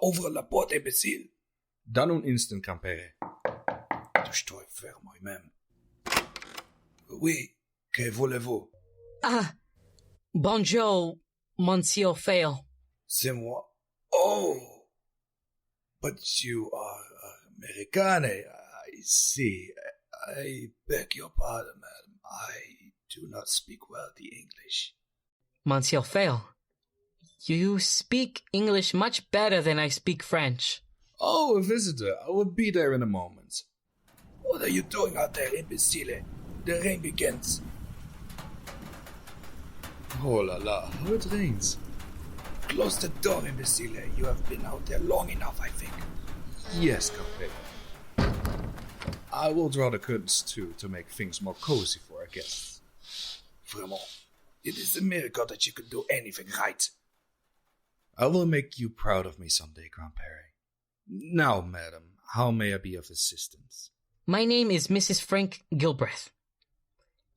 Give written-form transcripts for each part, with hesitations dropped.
Ouvre la porte, imbécile. Donne un instant, Campere. Touche-toi et faire moi-même. Oui, que voulez-vous? Ah, bonjour, Monsieur Fayol. C'est moi. Oh! But you are American, I see. I beg your pardon, madam. I do not speak well the English. Monsieur Fayol, you speak English much better than I speak French. Oh, a visitor. I will be there in a moment. What are you doing out there, imbecile? The rain begins. Oh la la, how it rains. Close the door, imbecile. You have been out there long enough, I think. Yes, Campere. I will draw the curtains too to make things more cozy for our guests. Vraiment, it is a miracle that you could do anything right. I will make you proud of me someday, Campere. Now, madam, how may I be of assistance? My name is Mrs. Frank Gilbreth.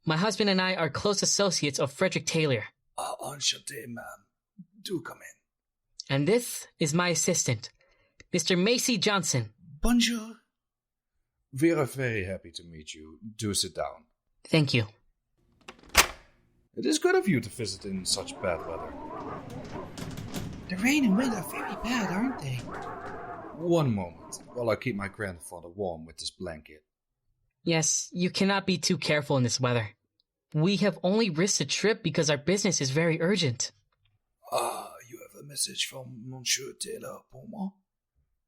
My husband and I are close associates of Frederick Taylor. Enchanté, ma'am. Do come in. And this is my assistant, Mr. Macy Johnson. Bonjour. We are very happy to meet you. Do sit down. Thank you. It is good of you to visit in such bad weather. The rain and wind are very bad, aren't they? One moment, while I keep my grandfather warm with this blanket. Yes, you cannot be too careful in this weather. We have only risked a trip because our business is very urgent. You have a message from Monsieur Taylor pour moi?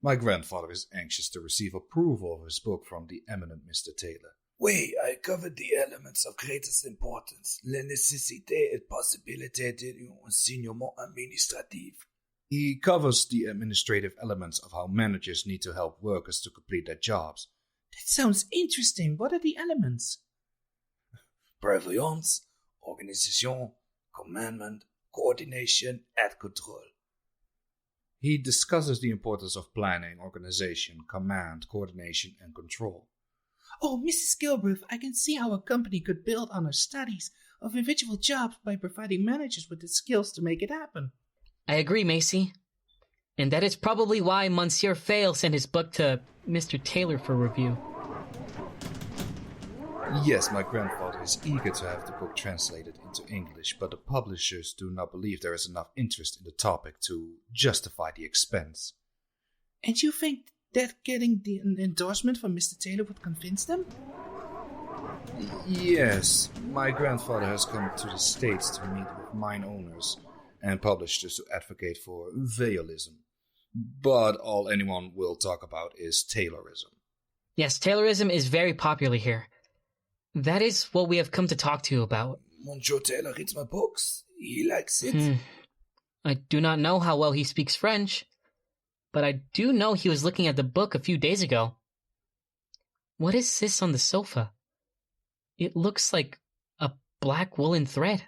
My grandfather is anxious to receive approval of his book from the eminent Mr. Taylor. Oui, I covered the elements of greatest importance, la nécessité et possibilité d'un enseignement administratif. He covers the administrative elements of how managers need to help workers to complete their jobs. That sounds interesting. What are the elements? Prévoyance, organisation, commandment, coordination, and control. He discusses the importance of planning, organization, command, coordination, and control. Oh, Mrs. Gilbreth, I can see how a company could build on our studies of individual jobs by providing managers with the skills to make it happen. I agree, Macy. And that is probably why Monsieur Fayol sent his book to Mr. Taylor for review. Yes, my grandfather is eager to have the book translated into English, but the publishers do not believe there is enough interest in the topic to justify the expense. And you think that getting the endorsement from Mr. Taylor would convince them? Yes, my grandfather has come to the States to meet with mine owners and publishers to advocate for Fayolism. But all anyone will talk about is Taylorism. Yes, Taylorism is very popular here. That is what we have come to talk to you about. Monsieur Taylor reads my books. He likes it. I do not know how well he speaks French, but I do know he was looking at the book a few days ago. What is this on the sofa? It looks like a black woolen thread.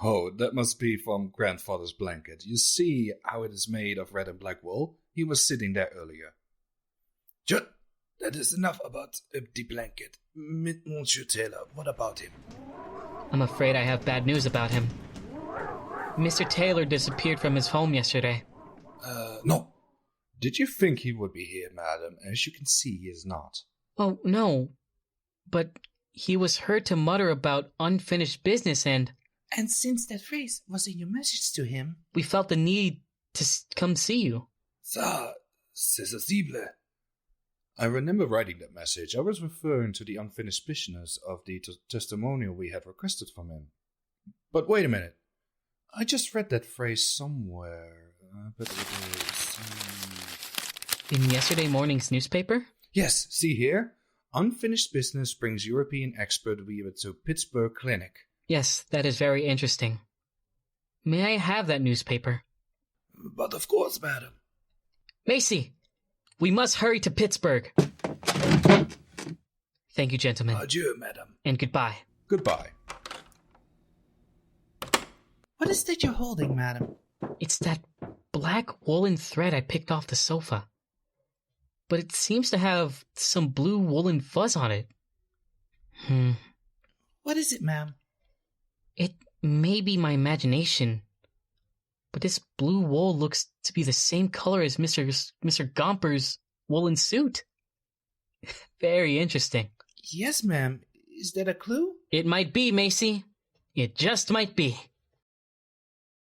Oh, that must be from grandfather's blanket. You see how it is made of red and black wool? He was sitting there earlier. Just, that is enough about the blanket. Monsieur Taylor, what about him? I'm afraid I have bad news about him. Mr. Taylor disappeared from his home yesterday. No. Did you think he would be here, madam? As you can see, he is not. Oh, no. But he was heard to mutter about unfinished business and since that phrase was in your message to him, we felt the need to come see you. Ça, c'est sensible. I remember writing that message. I was referring to the unfinished business of the testimonial we had requested from him. But wait a minute. I just read that phrase somewhere. But it is... In yesterday morning's newspaper? Yes, see here? Unfinished business brings European expert weaver to Pittsburgh clinic. Yes, that is very interesting. May I have that newspaper? But of course, madam. Macy, we must hurry to Pittsburgh. Thank you, gentlemen. Adieu, madam. And goodbye. Goodbye. What is that you're holding, madam? It's that black woolen thread I picked off the sofa. But it seems to have some blue woolen fuzz on it. What is it, ma'am? It may be my imagination, But this blue wool looks to be the same color as Mr. Gomper's woolen suit. Very interesting. Yes, ma'am. Is that a clue? It might be, Macy. It just might be.